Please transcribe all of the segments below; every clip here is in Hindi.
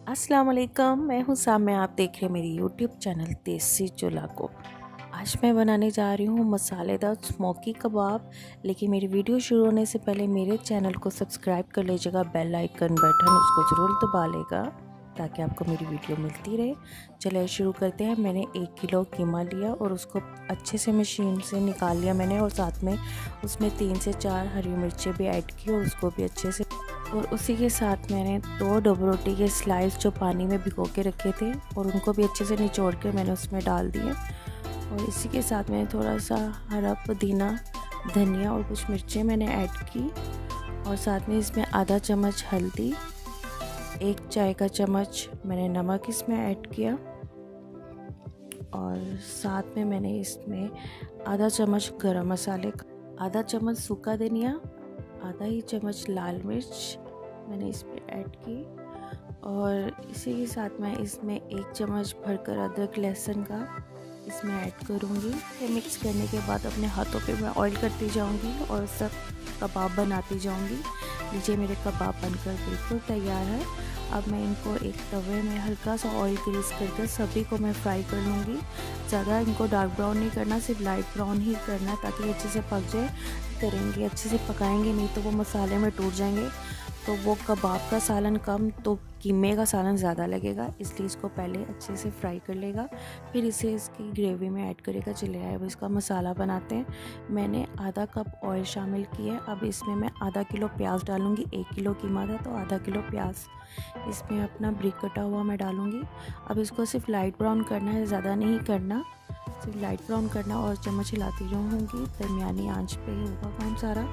अस्सलाम वालेकुम, मैं हूँ साम्या। आप देख रहे हैं मेरी यूट्यूब चैनल देसी चूल्हा को। आज मैं बनाने जा रही हूँ मसालेदार स्मोकी कबाब। लेकिन मेरी वीडियो शुरू होने से पहले मेरे चैनल को सब्सक्राइब कर लीजिएगा, बेल आइकन बटन उसको ज़रूर दबा लेगा ताकि आपको मेरी वीडियो मिलती रहे। चलिए शुरू करते हैं। मैंने 1 किलो कीमा लिया और उसको अच्छे से मशीन से निकाल लिया मैंने, और साथ में उसमें 3 से 4 हरी मिर्चें भी ऐड की और उसको भी अच्छे से, और उसी के साथ मैंने 2 डबल रोटी के स्लाइस जो पानी में भिगो के रखे थे और उनको भी अच्छे से निचोड़ के मैंने उसमें डाल दिए। और इसी के साथ मैंने थोड़ा सा हरा पुदीना, धनिया और कुछ मिर्चें मैंने ऐड की। और साथ में इसमें आधा चम्मच हल्दी, 1 चाय का चम्मच मैंने नमक इसमें ऐड किया। और साथ में मैंने इसमें आधा चम्मच गरम मसाले, आधा चम्मच सूखा धनिया, आधा ही चम्मच लाल मिर्च मैंने इसमें ऐड की। और इसी के साथ मैं इसमें 1 चम्मच भरकर अदरक लहसुन का इसमें ऐड करूँगी। ये मिक्स करने के बाद अपने हाथों पे मैं ऑयल करती जाऊँगी और सब कबाब बनाती जाऊँगी। लीजिए मेरे कबाब बनकर बिल्कुल तैयार है। अब मैं इनको एक तवे में हल्का सा ऑयल ग्रीस करके सभी को मैं फ्राई कर लूँगी। ज़्यादा इनको डार्क ब्राउन नहीं करना, सिर्फ लाइट ब्राउन ही करना है ताकि अच्छे से पक जाए। करेंगे अच्छे से पकाएंगे नहीं तो वो मसाले में टूट जाएंगे, तो वो कबाब का सालन कम तो कीमे का सालन ज़्यादा लगेगा। इसलिए इसको पहले अच्छे से फ्राई कर लेगा, फिर इसे इसकी ग्रेवी में ऐड करेगा। चले आए अब इसका मसाला बनाते हैं। मैंने आधा कप ऑयल शामिल किया है। अब इसमें मैं आधा किलो प्याज डालूँगी। 1 किलो कीमा था तो आधा किलो प्याज इसमें अपना ब्रिक कटा हुआ मैं डालूँगी। अब इसको सिर्फ लाइट ब्राउन करना है, ज़्यादा नहीं करना, सिर्फ लाइट ब्राउन करना। और चम्मच हिलाती रहूँगी, दरमियानी आंच पे ही होगा काम सारा।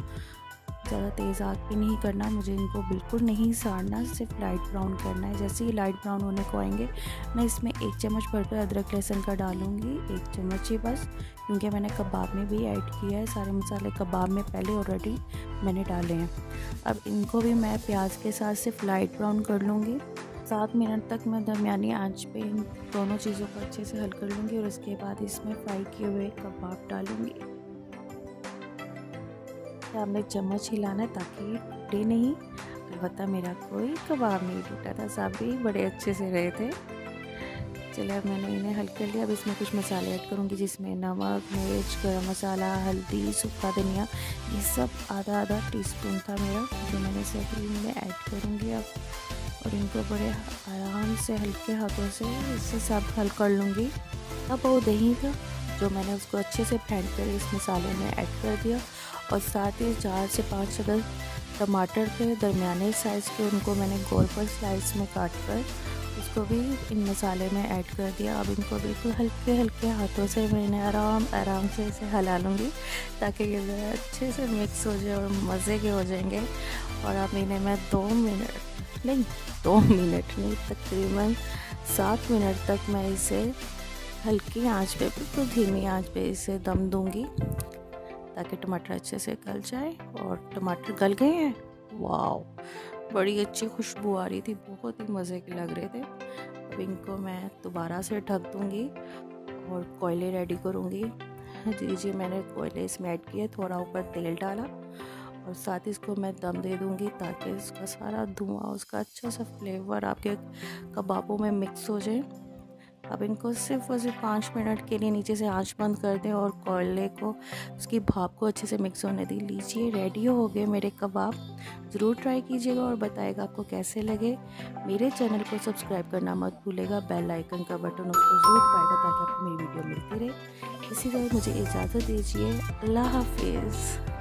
ज़्यादा तेज़ आग पे नहीं करना, मुझे इनको बिल्कुल नहीं साड़ना, सिर्फ लाइट ब्राउन करना है। जैसे ही लाइट ब्राउन होने को आएंगे मैं इसमें 1 चम्मच भरकर अदरक लहसुन का डालूँगी, 1 चम्मच ही बस, क्योंकि मैंने कबाब में भी ऐड किया है। सारे मसाले कबाब में पहले ऑलरेडी मैंने डाले हैं। अब इनको भी मैं प्याज के साथ सिर्फ लाइट ब्राउन कर लूँगी। 7 मिनट तक मैं दरमियानी आंच पे इन दोनों चीज़ों को अच्छे से हल कर लूँगी और उसके बाद इसमें फ्राई किए हुए कबाब डालूँगी। हमने चम्मच हिलाना है ताकि टूटे नहीं। अलबत्ता मेरा कोई कबाब नहीं टूटा था, सभी बड़े अच्छे से रहे थे। चलो अब मैंने इन्हें हल कर लिया। अब इसमें कुछ मसाले ऐड करूँगी जिसमें नमक, मिर्च, गरम मसाला, हल्दी, सूखा धनिया, ये सब आधा आधा टीस्पून था मेरा, जो मैंने सभी इनमें ऐड करूँगी अब। और इनको बड़े आराम से हल्के हाथों से इससे सब हल कर लूँगी। अब वो दही था जो मैंने उसको अच्छे से फेंट कर इस मसाले में ऐड कर दिया। और साथ ही 4 से 5 अदर टमाटर थे दरमियाने साइज़ के, उनको मैंने गोल गोल स्लाइस में काट कर उसको भी इन मसाले में ऐड कर दिया। अब इनको बिल्कुल हल्के हल्के हाथों से मैंने आराम से इसे हिला लूँगी ताकि ये ज़रा अच्छे से मिक्स हो जाए और मज़े के हो जाएंगे। और अब इन्हें मैं 2 मिनट नहीं, तकरीबन 7 मिनट तक मैं इसे हल्की आंच पे, बिल्कुल धीमी आंच पे इसे दम दूंगी ताकि टमाटर अच्छे से गल जाए। और टमाटर गल गए हैं, वाओ, बड़ी अच्छी खुशबू आ रही थी, बहुत ही मज़े के लग रहे थे। अब इनको मैं दोबारा से ढक दूंगी और कोयले रेडी करूंगी। जी मैंने कोयले इसमें ऐड किए, थोड़ा ऊपर तेल डाला और साथ ही इसको मैं दम दे दूंगी ताकि इसका सारा धुआं, उसका अच्छा सा फ्लेवर आपके कबाबों में मिक्स हो जाए। अब इनको सिर्फ और सिर्फ 5 मिनट के लिए नीचे से आंच बंद कर दें और कोयले को, उसकी भाप को अच्छे से मिक्स होने दी। लीजिए रेडी हो गए मेरे कबाब। ज़रूर ट्राई कीजिएगा और बताएगा आपको कैसे लगे। मेरे चैनल को सब्सक्राइब करना मत भूलेगा, बेल आइकन का बटन उसको ज़रूर दबाएगा ताकि आपको मेरी वीडियो मिलती रहे। इसी तरह मुझे इजाज़त दीजिए। अल्लाह हाफिज़।